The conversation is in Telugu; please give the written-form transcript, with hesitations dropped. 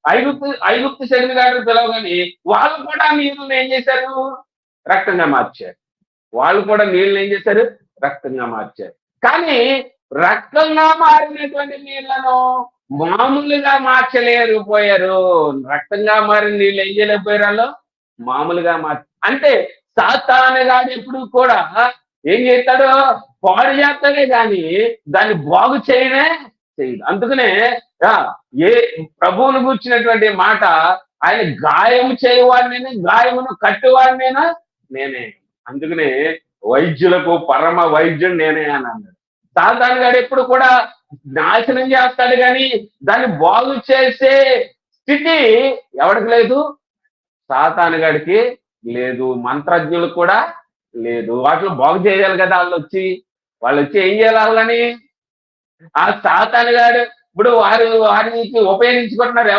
ఐగుప్తు శకునగాడు పిలవగానే వాళ్ళు కూడా నీళ్ళని ఏం చేశారు? రక్తంగా మార్చారు. వాళ్ళు కూడా నీళ్ళని ఏం చేశారు? రక్తంగా మార్చారు. కానీ రక్తంగా మారినటువంటి నీళ్లను మామూలుగా మార్చలేకపోయారు. రక్తంగా మారిన నీళ్ళు ఏం చేయలేకపోయారు వాళ్ళు? మామూలుగా అంటే సాతానుగాడు ఎప్పుడు కూడా ఏం చేస్తాడు? పాడు చేస్తాడే కానీ దాన్ని బాగు చేయనే చేయదు. అందుకనే ఏ ప్రభువును కూర్చున్నటువంటి మాట, ఆయన గాయం చేయవాడినైనా గాయమును కట్టువాడినైనా నేనే. అందుకనే వైద్యులకు పరమ వైద్యుడు నేనే అని అన్నాడు. సాతానుగాడు ఎప్పుడు కూడా నాశనం చేస్తాడు కానీ దాన్ని బాగు చేసే స్థితి ఎవరికి లేదు? సాతానుగాడికి లేదు. మంత్రజ్ఞులకు కూడా లేదు. వాటిలో బాగు చేయాలి కదా వాళ్ళు వచ్చి ఏం చేయాలి వాళ్ళని? ఆ సాతానుగాడు ఇప్పుడు వారికి ఉపయోగించుకుంటున్నారు.